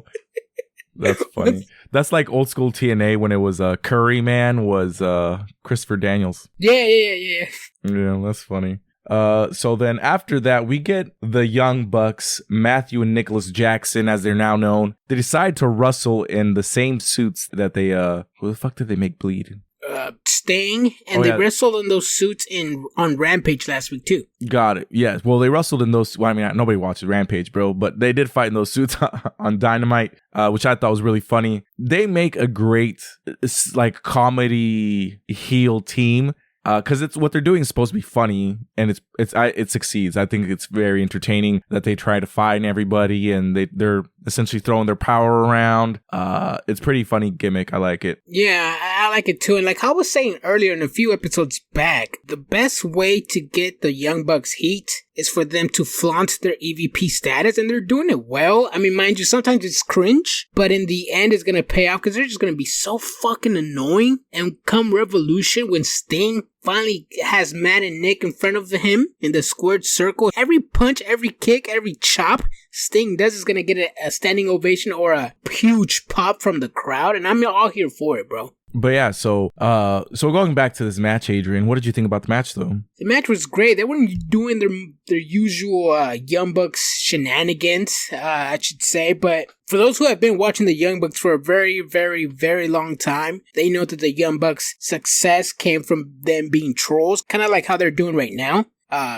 That's funny. That's like old school TNA when it was Curry Man was Christopher Daniels.
Yeah.
Yeah, that's funny. So then after that, we get the Young Bucks, Matthew and Nicholas Jackson, as they're now known. They decide to wrestle in the same suits that they, who the fuck did they make bleed?
Sting, and they wrestled in those suits on Rampage last week too.
Got it. Yes. Well, they wrestled in those. Well, I mean, nobody watches Rampage, bro, but they did fight in those suits on Dynamite, which I thought was really funny. They make a great like comedy heel team. Because it's what they're doing is supposed to be funny, and it succeeds. I think it's very entertaining that they try to fight everybody, and they're essentially throwing their power around. It's pretty funny gimmick. I like it.
Yeah, I like it too. And like I was saying earlier in a few episodes back, the best way to get the Young Bucks heat is for them to flaunt their EVP status, and they're doing it well. I mean, mind you, sometimes it's cringe, but in the end, it's gonna pay off because they're just gonna be so fucking annoying. And come Revolution, when Sting finally has Matt and Nick in front of him in the squared circle, every punch, every kick, every chop Sting does is gonna get a standing ovation or a huge pop from the crowd, and I'm all here for it, bro.
But yeah, so going back to this match, Adrian, what did you think about the match, though?
The match was great. They weren't doing their usual Young Bucks shenanigans, I should say. But for those who have been watching the Young Bucks for a very, very, very long time, they know that the Young Bucks' success came from them being trolls, kind of like how they're doing right now.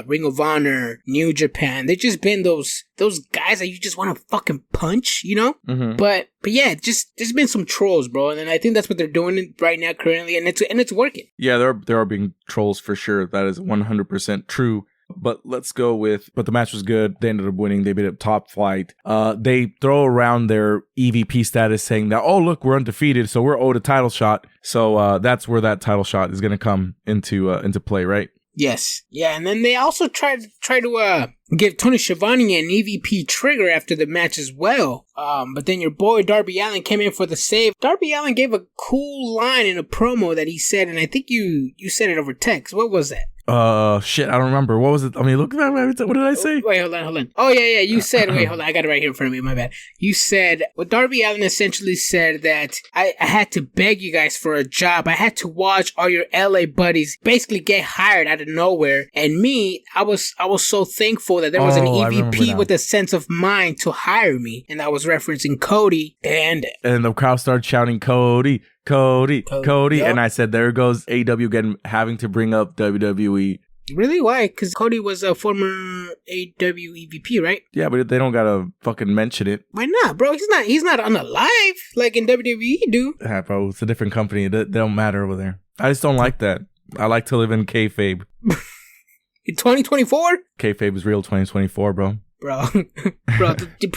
Ring of Honor, New Japan. They've just been those guys that you just want to fucking punch, you know?
Mm-hmm.
But yeah, there's been some trolls, bro, and I think that's what they're doing right now currently, and it's working.
Yeah, there are being trolls for sure. That is 100% true. But let's go with, but the match was good. They ended up winning. They beat up Top Flight. They throw around their EVP status saying that, oh, look, we're undefeated, so we're owed a title shot. So that's where that title shot is going to come into play, right?
Yes. Yeah, and then they also try to give Tony Schiavone an EVP trigger after the match as well. But then your boy Darby Allin came in for the save. Darby Allin gave a cool line in a promo that he said, and I think you said it over text. What was that?
Shit, I don't remember. What was it? I mean, look at that. What did I say?
Wait, hold on. Oh, yeah. You said, wait, hold on. I got it right here in front of me. My bad. You said, well, Darby Allin essentially said that I had to beg you guys for a job. I had to watch all your LA buddies basically get hired out of nowhere. And me, I was so thankful that there was an EVP with a sense of mind to hire me. And I was referencing Cody and
the crowd started shouting, Cody.
Yep.
And I said, there goes AEW again, having to bring up WWE.
Really? Why? Because Cody was a former AEW EVP, right?
Yeah, but they don't gotta fucking mention it.
Why not, bro? He's not unalive like in WWE, dude.
Yeah, bro, it's a different company. They don't matter over there. I just don't like that. I like to live in kayfabe.
In 2024?
Kayfabe is real 2024, bro.
Bro,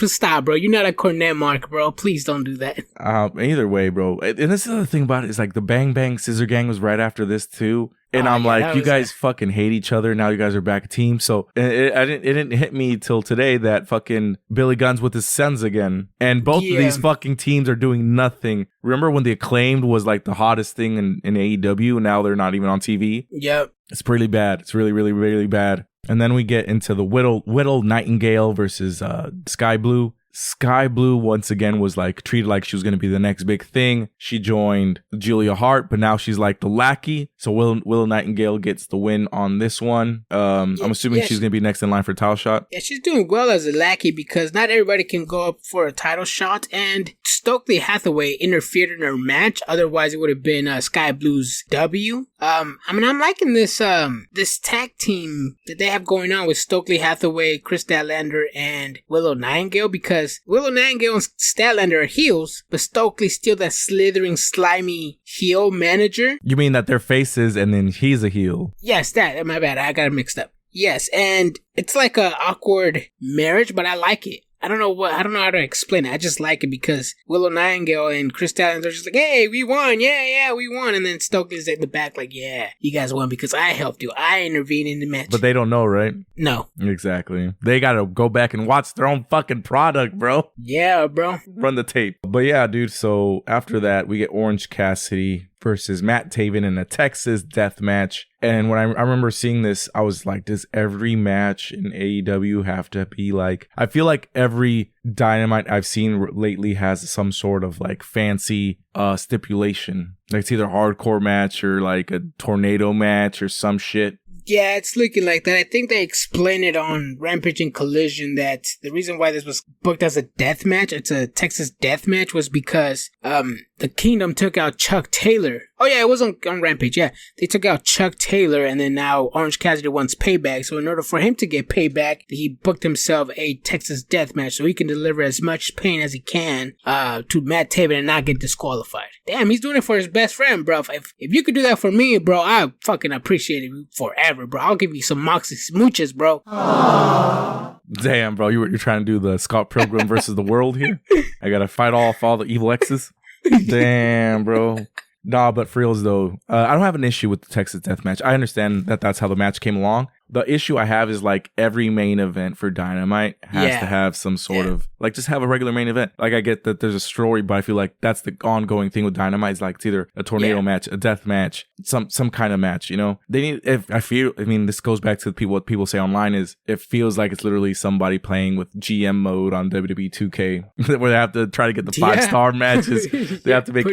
stop, bro. You're not a Cornette mark, bro. Please don't do that.
Either way, bro. And this is the thing about it is like the Bang Bang Scissor Gang was right after this too. And I'm like, you guys fucking hate each other. Now you guys are back a team. So it didn't hit me till today that fucking Billy Gunn's with his sons again. And both of these fucking teams are doing nothing. Remember when the Acclaimed was like the hottest thing in AEW? And now they're not even on TV?
Yep.
It's pretty bad. It's really, really, really bad. And then we get into the Whittle Nightingale versus Sky Blue. Sky Blue once again was like treated like she was going to be the next big thing. She joined Julia Hart, but now she's like the lackey. So Willow Nightingale gets the win on this one. I'm assuming she's going to be next in line for a title shot.
Yeah, she's doing well as a lackey because not everybody can go up for a title shot. And Stokely Hathaway interfered in her match. Otherwise, it would have been Sky Blue's W. I mean, I'm liking this tag team that they have going on with Stokely Hathaway, Chris Statlander, and Willow Nightingale because Willow Nightingale and Statlander are heels, but Stokely's still that slithering, slimy heel manager.
You mean that they're faces and then he's a heel?
Yes, that. My bad. I got it mixed up. Yes, and it's like a awkward marriage, but I like it. I don't know how to explain it. I just like it because Willow Nightingale and Chris Statlander are just like, hey, we won. Yeah, we won. And then Stokely's in the back like, yeah, you guys won because I helped you. I intervened in the match.
But they don't know, right?
No.
Exactly. They got to go back and watch their own fucking product, bro.
Yeah, bro.
Run the tape. But yeah, dude, so after that, we get Orange Cassidy versus Matt Taven in a Texas death match. And when I remember seeing this, I was like, does every match in AEW have to be like... I feel like every Dynamite I've seen lately has some sort of like fancy stipulation. Like it's either a hardcore match or like a tornado match or some shit.
Yeah, it's looking like that. I think they explained it on Rampage and Collision that the reason why this was booked as a death match, it's a Texas death match, was because the Kingdom took out Chuck Taylor. Oh yeah, it was on Rampage, yeah. They took out Chuck Taylor and then now Orange Cassidy wants payback. So in order for him to get payback, he booked himself a Texas death match so he can deliver as much pain as he can to Matt Taven and not get disqualified. Damn, he's doing it for his best friend, bro. If you could do that for me, bro, I fucking appreciate it forever, bro. I'll give you some Moxie smooches, bro.
Aww. Damn, bro, you're trying to do the Scott Pilgrim versus the world here? I gotta fight off all the evil exes? Damn, bro. Nah, but for reals though, I don't have an issue with the Texas Death Match. I understand that that's how the match came along. The issue I have is like every main event for Dynamite has to have some sort of like just have a regular main event. Like I get that there's a story, but I feel like that's the ongoing thing with Dynamite is like it's either a tornado match, a death match, some kind of match. You know, they need. This goes back to what people say online is it feels like it's literally somebody playing with GM mode on WWE 2K where they have to try to get the 5-star matches. They have to make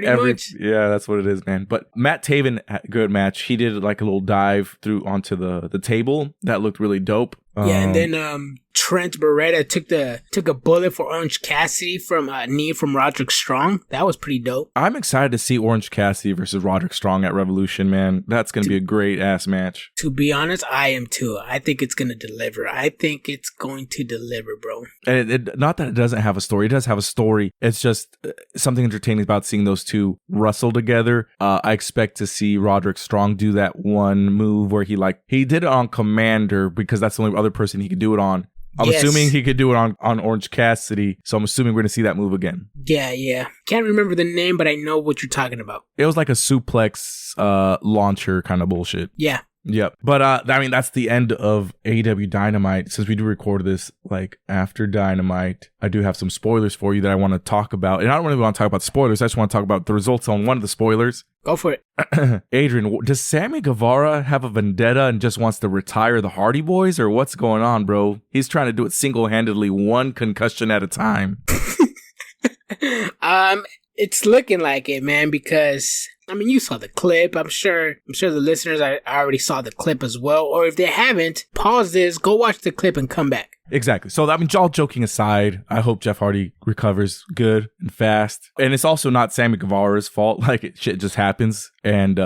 Yeah, that's what it is, man. But Matt Taven, good match. He did like a little dive onto the table. That looked really dope.
Yeah, and then Trent Beretta took a bullet for Orange Cassidy from a knee from Roderick Strong. That was pretty dope.
I'm excited to see Orange Cassidy versus Roderick Strong at Revolution, man. That's going to be a great ass match.
To be honest, I am too. I think it's going to deliver. Bro.
And not that it doesn't have a story. It does have a story. It's just something entertaining about seeing those two wrestle together. I expect to see Roderick Strong do that one move where he did it on Commander because that's the only other person he could do it on. I'm assuming he could do it on Orange Cassidy, so I'm assuming we're going to see that move again.
Yeah. Can't remember the name, but I know what you're talking about.
It was like a suplex launcher kind of bullshit.
Yeah.
Yep. But I mean, that's the end of AEW Dynamite. Since we do record this like after Dynamite, I do have some spoilers for you that I want to talk about. And I don't really want to talk about spoilers. I just want to talk about the results on one of the spoilers.
Go for it.
Adrian, does Sammy Guevara have a vendetta and just wants to retire the Hardy Boys, or what's going on, bro? He's trying to do it single-handedly, one concussion at a time.
It's looking like it, man, because I mean, you saw the clip. I'm sure the listeners already saw the clip as well. Or if they haven't, pause this, go watch the clip and come back.
Exactly. So, I mean, all joking aside, I hope Jeff Hardy recovers good and fast. And it's also not Sammy Guevara's fault. Like, shit just happens. And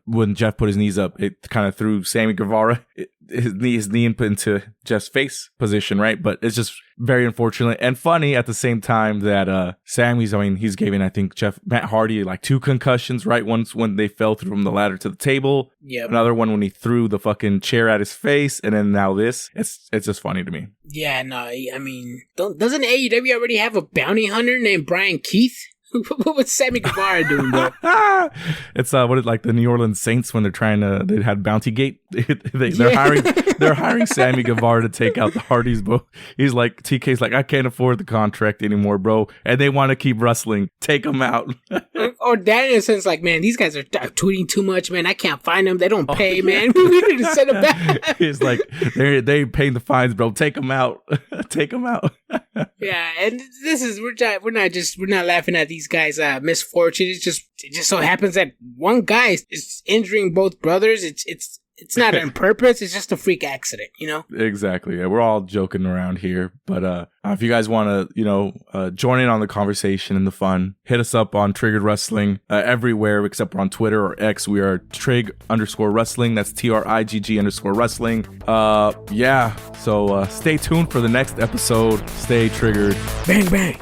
when Jeff put his knees up, it kind of threw Sammy Guevara, his knee into Jeff's face position, right? But it's just very unfortunate and funny at the same time that he's giving, I think, Matt Hardy like 2 concussions, right? Once when they fell through from the ladder to the table.
Yep.
Another one when he threw the fucking chair at his face. And then now this. It's just funny to me.
Yeah, no, I mean, doesn't AEW already have a bounty hunter named Brian Keith? What's Sammy Guevara doing, bro?
It's like the New Orleans Saints when they had Bounty Gate. they're hiring Sammy Guevara to take out the Hardys, bro. He's like, TK's like, I can't afford the contract anymore, bro. And they want to keep wrestling. Take them out.
Or that in a sense, like, man, these guys are tweeting too much, man. I can't find them. They don't pay, man. We need to send them back.
He's like, they paying the fines, bro. Take them out. Take them out.
Yeah, and we're not laughing at these guys' misfortune. It just so happens that one guy is injuring both brothers. It's not on purpose. It's just a freak accident, you know?
Exactly. Yeah, we're all joking around here. But if you guys want to, join in on the conversation and the fun, hit us up on Triggered Wrestling everywhere except for on Twitter or X. We are Trig_Wrestling. That's TRIGG_Wrestling. Yeah. So stay tuned for the next episode. Stay triggered.
Bang, bang.